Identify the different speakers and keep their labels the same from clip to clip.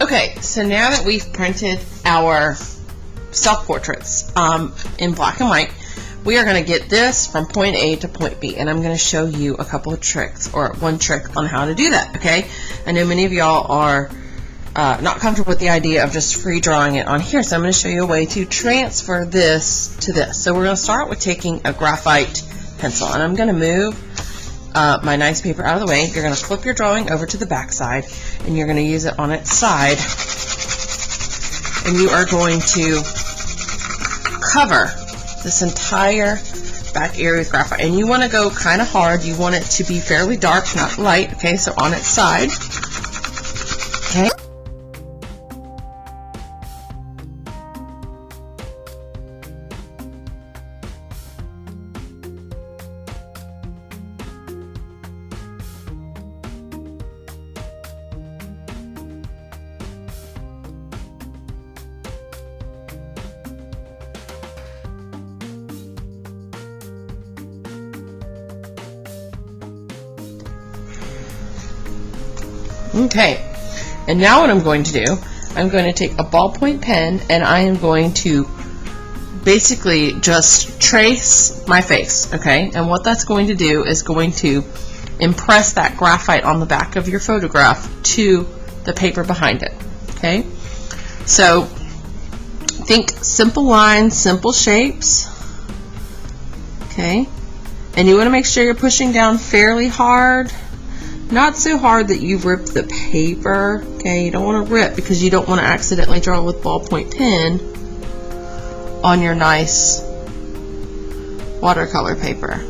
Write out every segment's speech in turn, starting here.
Speaker 1: Okay, so now that we've printed our self-portraits in black and white, we are going to get this from point A to point B, and I'm going to show you a couple of tricks, or one trick on how to do that, okay? I know many of y'all are not comfortable with the idea of just free drawing it on here, so I'm going to show you a way to transfer this to this. So we're going to start with taking a graphite pencil, and I'm going to move my nice paper out of the way. You're going to flip your drawing over to the back side, and you're going to use it on its side, and you are going to cover this entire back area with graphite. And you want to go kind of hard. You want it to be fairly dark, not light. Okay, so on its side. Okay. Okay, and now what I'm going to do, I'm going to take a ballpoint pen and I am going to basically just trace my face, okay? And what that's going to do is going to impress that graphite on the back of your photograph to the paper behind it, okay? So think simple lines, simple shapes, okay? And you want to make sure you're pushing down fairly hard. Not so hard that you rip the paper, okay? You don't want to rip because you don't want to accidentally draw with ballpoint pen on your nice watercolor paper.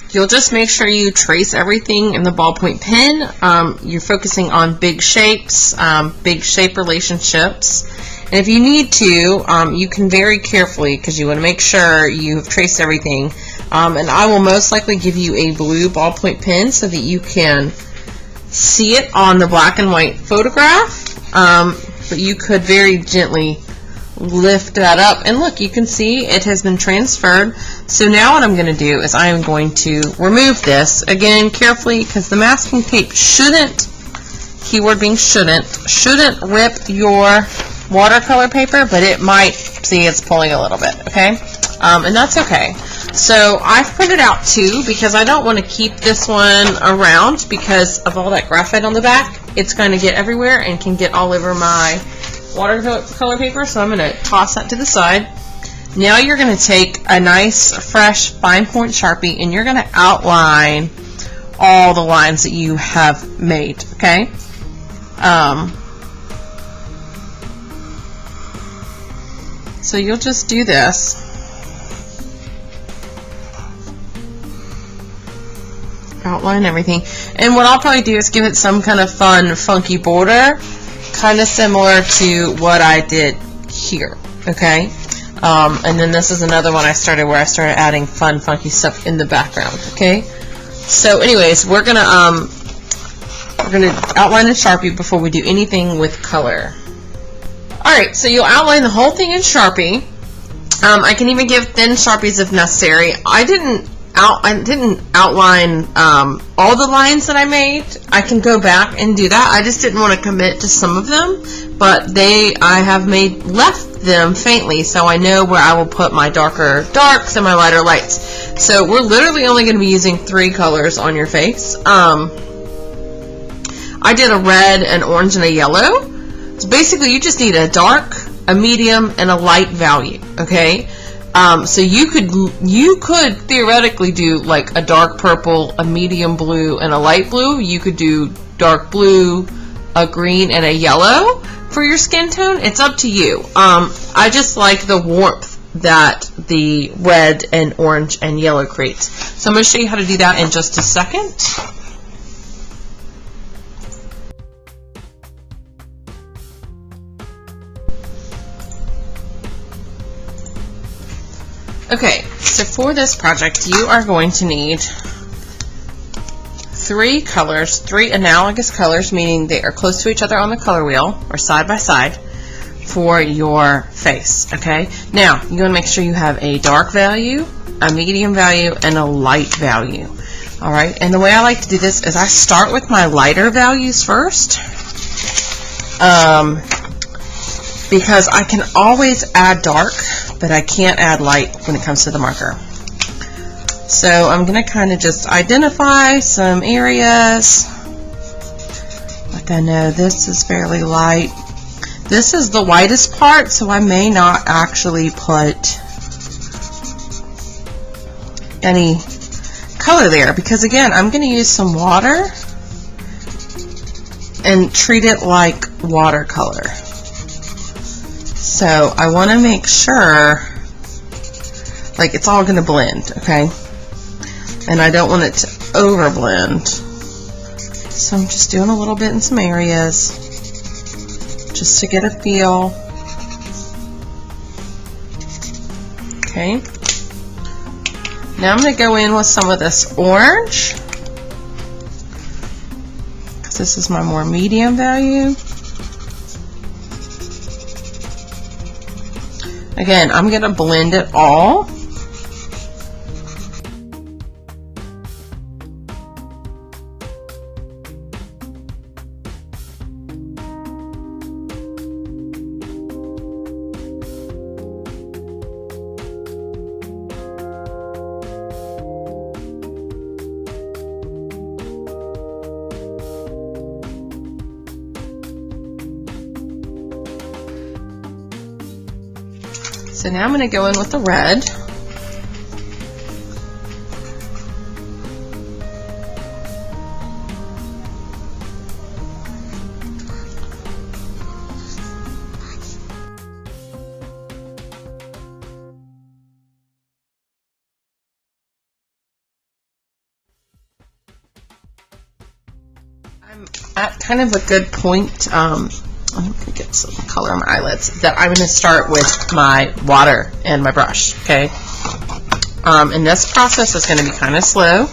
Speaker 1: You'll just make sure you trace everything in the ballpoint pen. You're focusing on big shapes, big shape relationships. And if you need to, you can very carefully, because you want to make sure you have traced everything. And I will most likely give you a blue ballpoint pen so that you can see it on the black and white photograph. But you could very gently lift that up, and look, you can see it has been transferred. So now what I'm going to do is I am going to remove this again carefully, because the masking tape shouldn't, keyword being shouldn't rip your watercolor paper, but it might. See, it's pulling a little bit, okay? And that's okay. So I've printed out two because I don't want to keep this one around because of all that graphite on the back. It's going to get everywhere and can get all over my watercolor paper, so I'm going to toss that to the side. Now you're going to take a nice fresh fine point Sharpie and you're going to outline all the lines that you have made, okay? So you'll just do this. Outline everything. And what I'll probably do is give it some kind of fun, funky border, kind of similar to what I did here, okay? And then this is another one I started where I started adding fun, funky stuff in the background, okay? So anyways, we're gonna outline in Sharpie before we do anything with color. Alright, so you'll outline the whole thing in Sharpie. I can even give thin Sharpies if necessary. I didn't outline all the lines that I made. I can go back and do that. I just didn't want to commit to some of them, but I have left them faintly, so I know where I will put my darker darks and my lighter lights. So we're literally only going to be using 3 colors on your face. I did a red, an orange, and a yellow. So basically you just need a dark, a medium, and a light value, okay? So you could theoretically do like a dark purple, a medium blue, and a light blue. You could do dark blue, a green, and a yellow for your skin tone. It's up to you. I just like the warmth that the red and orange and yellow creates. So I'm going to show you how to do that in just a second. Okay, so for this project, you are going to need 3 colors, 3 analogous colors, meaning they are close to each other on the color wheel or side by side for your face. Okay, now you want to make sure you have a dark value, a medium value, and a light value. All right, and the way I like to do this is I start with my lighter values first, because I can always add dark, but I can't add light when it comes to the marker. So I'm going to kind of just identify some areas. Like I know this is fairly light. This is the whitest part, so I may not actually put any color there, because again, I'm going to use some water and treat it like watercolor. So I want to make sure like it's all going to blend, okay? And I don't want it to over blend. So I'm just doing a little bit in some areas just to get a feel. Okay. Now I'm going to go in with some of this orange, because this is my more medium value. Again, I'm going to blend it all. So now I'm going to go in with the red. I'm at kind of a good point. I'm going to get some color on my eyelids, that I'm going to start with my water and my brush, okay? And this process is going to be kind of slow,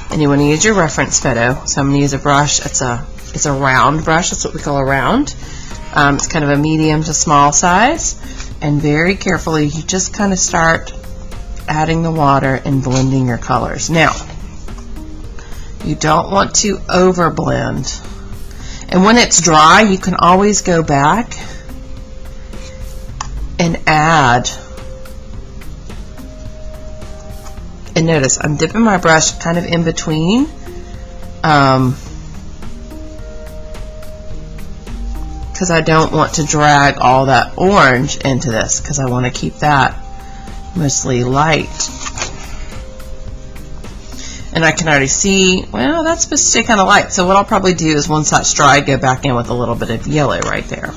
Speaker 1: and you want to use your reference photo. So I'm going to use a brush. It's a round brush. That's what we call a round. It's kind of a medium to small size, and very carefully you just kind of start adding the water and blending your colors. Now, you don't want to over blend. And when it's dry, you can always go back and add. And notice, I'm dipping my brush kind of in between. Because I don't want to drag all that orange into this, because I want to keep that mostly light. And I can already see, well, that's supposed to stay kind of light. So what I'll probably do is once that's dry, go back in with a little bit of yellow right there.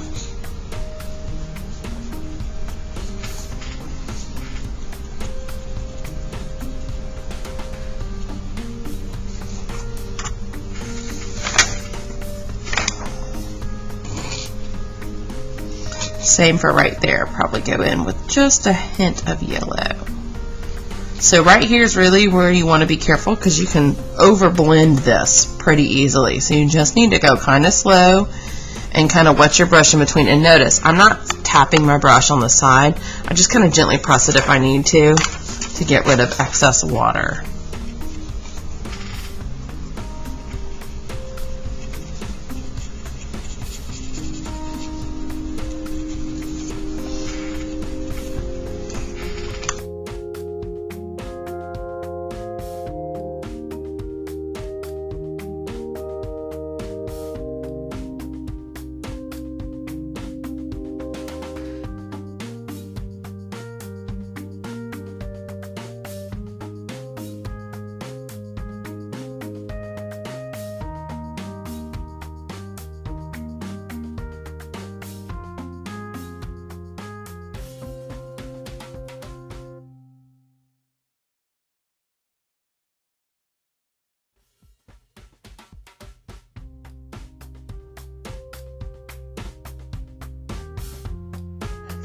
Speaker 1: Same for right there. Probably go in with just a hint of yellow. So right here is really where you want to be careful, because you can over blend this pretty easily. So you just need to go kind of slow and kind of wet your brush in between. And notice, I'm not tapping my brush on the side. I just kind of gently press it if I need to get rid of excess water.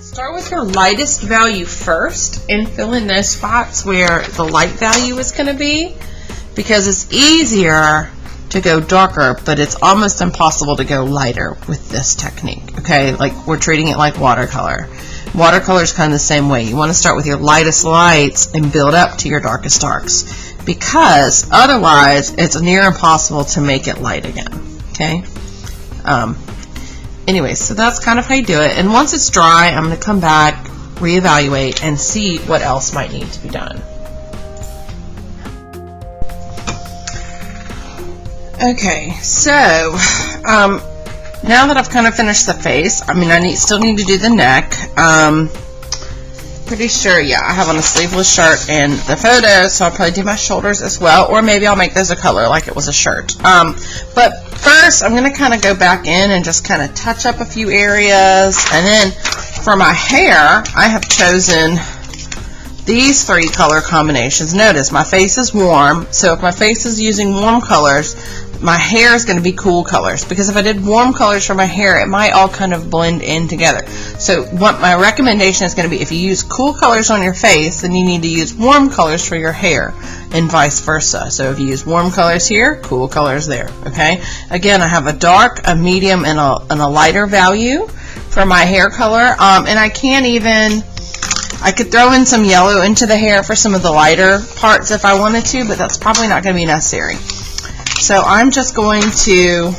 Speaker 1: Start with your lightest value first and fill in those spots where the light value is going to be, because it's easier to go darker, but it's almost impossible to go lighter with this technique. Okay, like we're treating it like watercolor. Watercolor is kind of the same way. You want to start with your lightest lights and build up to your darkest darks, because otherwise it's near impossible to make it light again. Okay. Anyway, so that's kind of how you do it. And once it's dry, I'm going to come back, reevaluate, and see what else might need to be done. Okay, so now that I've kind of finished the face, I mean, I still need to do the neck. Pretty sure, yeah, I have on a sleeveless shirt in the photo, so I'll probably do my shoulders as well, or maybe I'll make those a color like it was a shirt. But first, I'm going to kind of go back in and just kind of touch up a few areas, and then for my hair, I have chosen these 3 color combinations. Notice my face is warm, so if my face is using warm colors, my hair is going to be cool colors, because if I did warm colors for my hair, it might all kind of blend in together. So what my recommendation is going to be, if you use cool colors on your face, then you need to use warm colors for your hair, and vice versa. So if you use warm colors here, cool colors there. Okay. Again, I have a dark, a medium, and a lighter value for my hair color. And I could throw in some yellow into the hair for some of the lighter parts if I wanted to, but that's probably not going to be necessary. So I'm just going to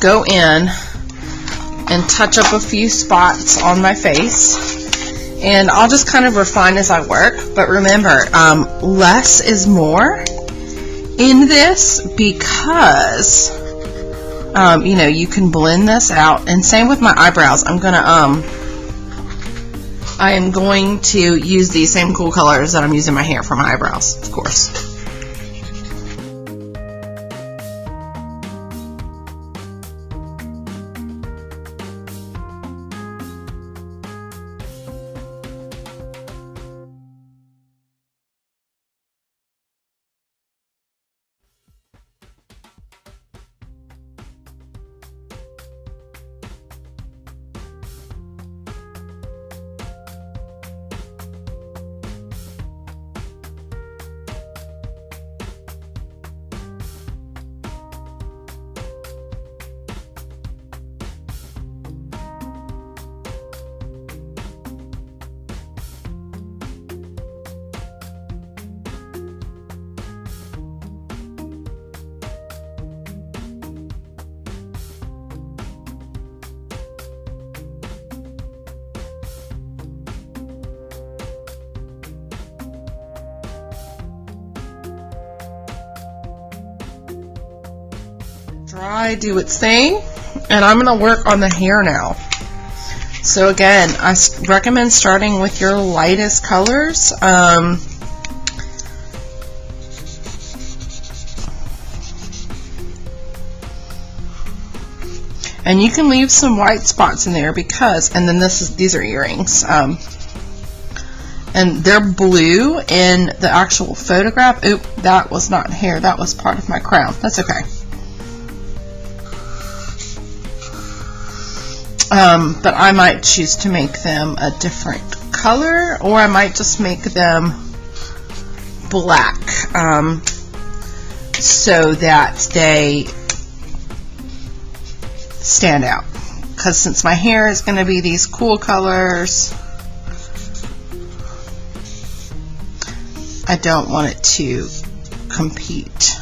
Speaker 1: go in and touch up a few spots on my face, and I'll just kind of refine as I work. But remember, less is more in this, because you know, you can blend this out. And same with my eyebrows. I am going to use these same cool colors that I'm using my hair for my eyebrows, of course. Dry, do its thing, and I'm going to work on the hair now. So again, I recommend starting with your lightest colors. And you can leave some white spots in there, because, and then these are earrings. And they're blue in the actual photograph. Oop, that was not hair, that was part of my crown. That's okay. But I might choose to make them a different color, or I might just make them black, so that they stand out. Because since my hair is going to be these cool colors, I don't want it to compete.